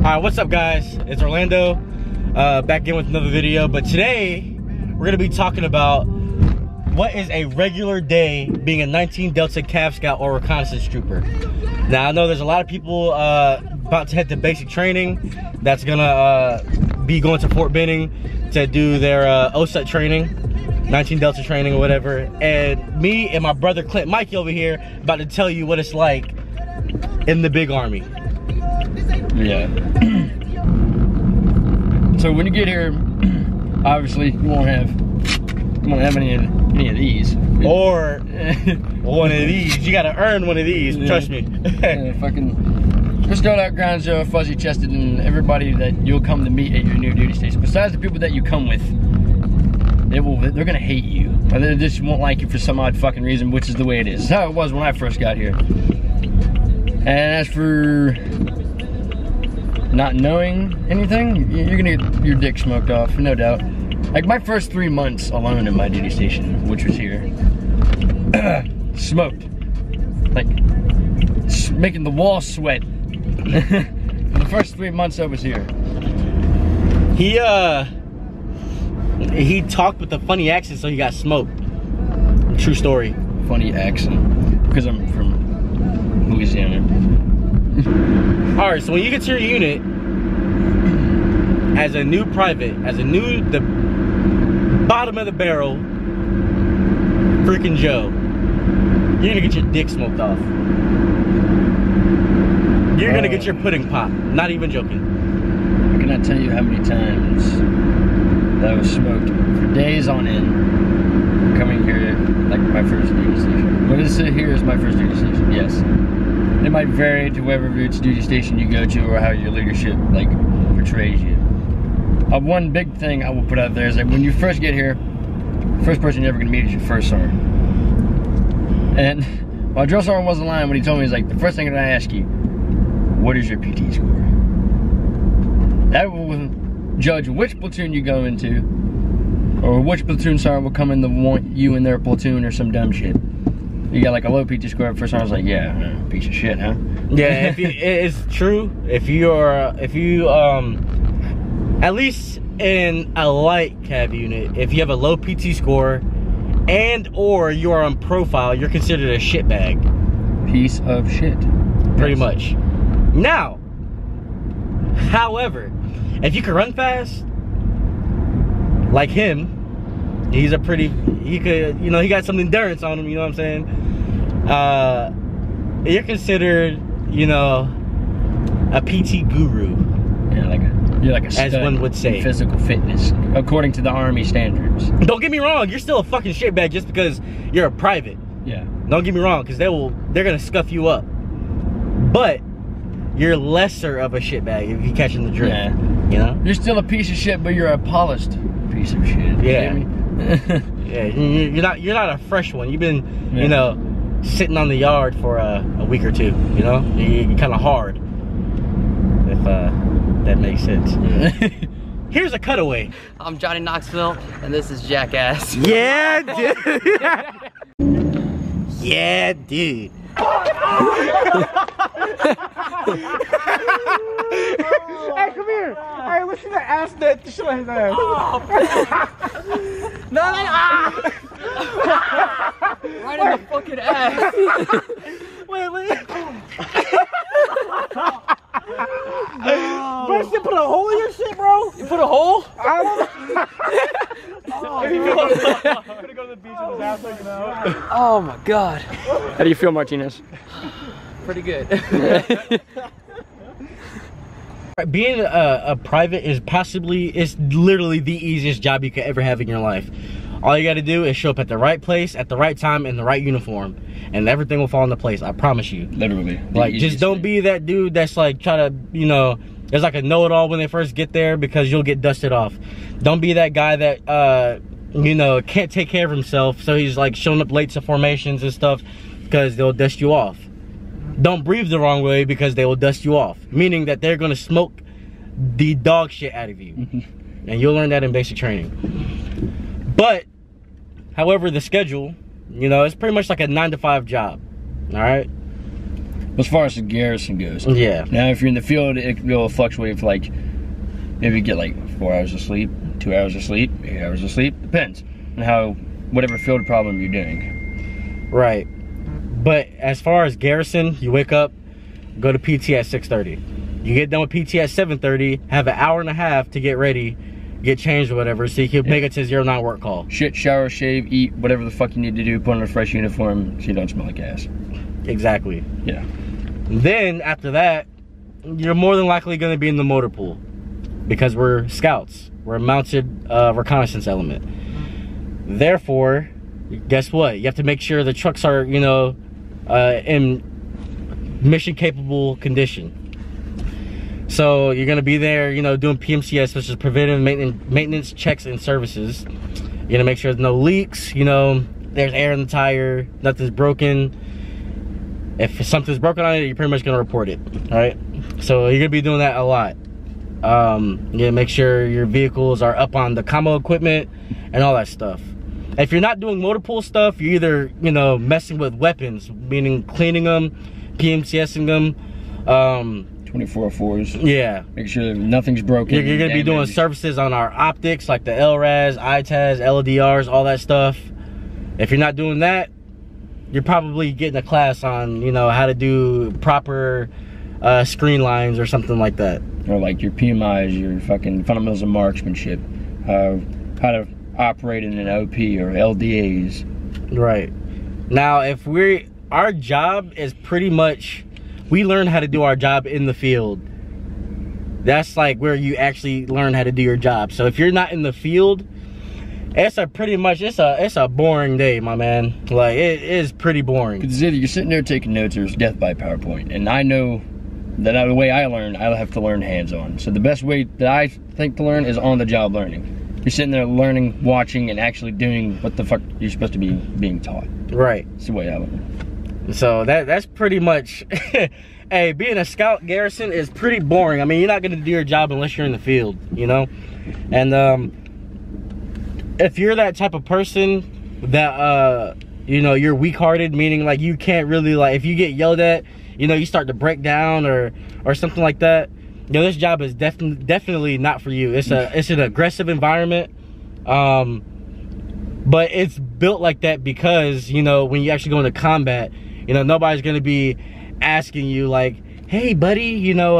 Alright, what's up guys? It's Orlando, back again with another video. But today, we're gonna be talking about what is a regular day being a 19 Delta Cav Scout or reconnaissance trooper. Now I know there's a lot of people about to head to basic training that's gonna be going to Fort Benning to do their OSUT training, 19 Delta training or whatever. And me and my brother Clint Mikey over here about to tell you what it's like in the big army. Yeah. So when you get here, obviously you won't have any of these. Or one of these. You gotta earn one of these, trust me. Yeah, fucking just go out, ground zero, fuzzy chested, and everybody that you'll come to meet at your new duty station. Besides the people that you come with, they're gonna hate you. Or they just won't like you for some odd fucking reason, which is the way it is. It's how it was when I first got here. And as for not knowing anything, you're gonna get your dick smoked off, no doubt. Like my first 3 months alone in my duty station, which was here, smoked. Like, making the walls sweat. For the first 3 months I was here. He talked with a funny accent, so he got smoked. True story. Funny accent, because I'm from Louisiana. Alright, so when you get to your unit as a new private, the bottom of the barrel freaking Joe, you're gonna get your dick smoked off. You're gonna get your pudding pop. Not even joking. I cannot tell you how many times that I was smoked for days on end coming here, like my first duty station. What is it here is my first duty station, yes. It might vary to whatever duty station you go to or how your leadership like portrays you. One big thing I will put out there is that when you first get here, first person you're ever gonna meet is your first sergeant. And my drill sergeant wasn't lying when he told me, he's like, the first thing that I ask you, what is your PT score? That will judge which platoon you go into, or which platoon sergeant will come in to want you in their platoon or some dumb shit. You got like a low PT score. First time I was like, yeah, piece of shit, huh? Yeah, it's true. If you at least in a light cav unit, if you have a low PT score and or you are on profile, you're considered a shitbag. Piece of shit. Pretty much. Now, however, if you can run fast, like him, he got some endurance on him, you know what I'm saying? You're considered, a PT guru. Yeah, you're like a stud, as one would say. Physical fitness, according to the Army standards. Don't get me wrong, you're still a fucking shitbag just because you're a private. Yeah. Don't get me wrong, because they're gonna scuff you up. But you're lesser of a shitbag if you're catching the drift. Yeah. You know? You're still a piece of shit, but you're a polished piece of shit. Yeah. Yeah, you're not a fresh one. You've been, sitting on the yard for a week or two, You're kind of hard, if that makes sense. Here's a cutaway. I'm Johnny Knoxville, and this is Jackass. Yeah, dude. Yeah, dude. Hey, come here. Hey, listen to ass that shit like that. No. Right in the fucking ass. Wait. Bro, you put a hole in your shit, bro? You put a hole? I don't know. I'm gonna go to the beach with his ass hanging out. Oh my god. How do you feel, Martinez? Pretty good. Being a private is literally the easiest job you could ever have in your life. All you gotta do is show up at the right place, at the right time, in the right uniform, and everything will fall into place, I promise you. Literally. Like, just don't be that dude that's like, try to, there's like a know-it-all when they first get there because you'll get dusted off. Don't be that guy that, can't take care of himself, so he's like showing up late to formations and stuff because they'll dust you off. Don't breathe the wrong way because they will dust you off, meaning that they're gonna smoke the dog shit out of you. And you'll learn that in basic training. But, however, the schedule, it's pretty much like a 9 to 5 job, all right? As far as the garrison goes. Yeah. Now, if you're in the field, it will fluctuate for like, maybe you get like 4 hours of sleep, 2 hours of sleep, 8 hours of sleep. Depends on how, whatever field problem you're doing. Right. But as far as garrison, you wake up, go to PT at 6:30. You get done with PT at 7:30, have an hour and a half to get ready, get changed or whatever, so you can make it to 09 work call. Shit, shower, shave, eat, whatever the fuck you need to do, put on a fresh uniform so you don't smell like ass. Exactly. Yeah. Then after that, you're more than likely going to be in the motor pool because we're scouts. We're a mounted reconnaissance element. Therefore, guess what? You have to make sure the trucks are, you know, in mission capable condition. So you're going to be there, you know, doing PMCS, which is preventive maintenance checks and services. You're going to make sure there's no leaks, you know, there's air in the tire, nothing's broken. If something's broken on it, you're pretty much going to report it, all right? So you're going to be doing that a lot. You're going to make sure your vehicles are up on the combo equipment and all that stuff. If you're not doing motor pool stuff, you're either, you know, messing with weapons, meaning cleaning them, PMCSing them. 24/4s. Yeah. Make sure nothing's broken. You're going to be doing services on our optics, like the LRAS, ITAS, LDRs, all that stuff. If you're not doing that, you're probably getting a class on, you know, how to do proper screen lines or something like that. Or like your PMIs, your fucking fundamentals of marksmanship, how to operate in an OP or LDAs. Right. Now, if our job is pretty much, we learn how to do our job in the field. That's like where you actually learn how to do your job. So if you're not in the field, it's a boring day, my man. Like, it is pretty boring. Because either you're sitting there taking notes or it's death by PowerPoint. And I know that the way I learn, I have to learn hands-on. So the best way that I think to learn is on-the-job learning. You're sitting there learning, watching, and actually doing what the fuck you're supposed to be being taught. Right. That's the way I learn. So that's pretty much, hey, being a scout garrison is pretty boring. I mean, you're not going to do your job unless you're in the field, you know? And if you're that type of person that, you know, you're weak-hearted, meaning like you can't really, like, if you get yelled at, you know, you start to break down or something like that, you know, this job is definitely not for you. It's an aggressive environment, but it's built like that because, you know, when you actually go into combat, you know, nobody's gonna be asking you like, hey buddy, you know,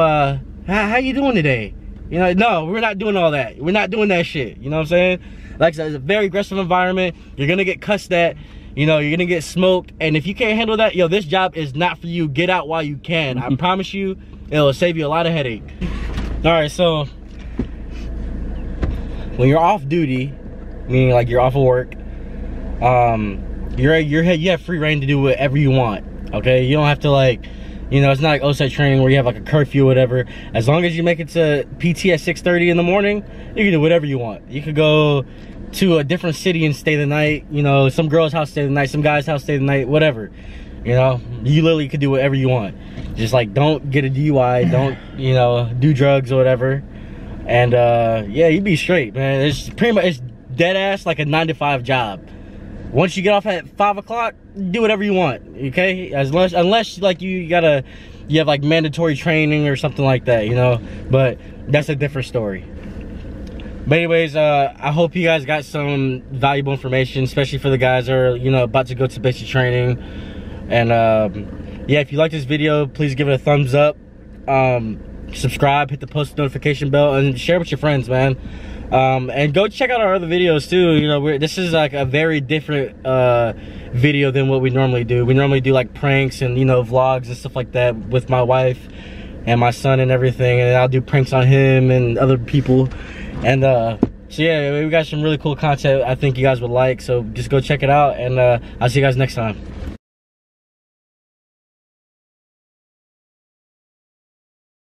how you doing today? You know, no, we're not doing all that. We're not doing that shit. You know what I'm saying? Like I said, it's a very aggressive environment. You're gonna get cussed at. You know, you're gonna get smoked. And if you can't handle that, yo, this job is not for you. Get out while you can. I promise you, it'll save you a lot of headache. All right, so when you're off duty, meaning like you're off of work, you have free reign to do whatever you want. Okay, you don't have to, like, you know, it's not like OSAT training where you have like a curfew or whatever. As long as you make it to PT at 6:30 in the morning, you can do whatever you want. You could go to a different city and stay the night, you know, some girl's house stay the night, some guy's house stay the night, whatever. You know, you literally could do whatever you want. Just like, don't get a DUI, don't, you know, do drugs or whatever. And yeah, you'd be straight, man. It's pretty much, it's dead ass like a 9-to-5 job. Once you get off at 5 o'clock, do whatever you want, okay? Unless like you have like mandatory training or something like that, you know, but that's a different story. But anyways, I hope you guys got some valuable information, especially for the guys that are, you know, about to go to basic training. And yeah, if you like this video, please give it a thumbs up, subscribe, hit the post notification bell, and share with your friends, man. And go check out our other videos too. You know, this is like a very different video than what we normally do. We normally do like pranks and, you know, vlogs and stuff like that with my wife and my son and everything, and I'll do pranks on him and other people. And so yeah, we got some really cool content I think you guys would like, so just go check it out, and I'll see you guys next time.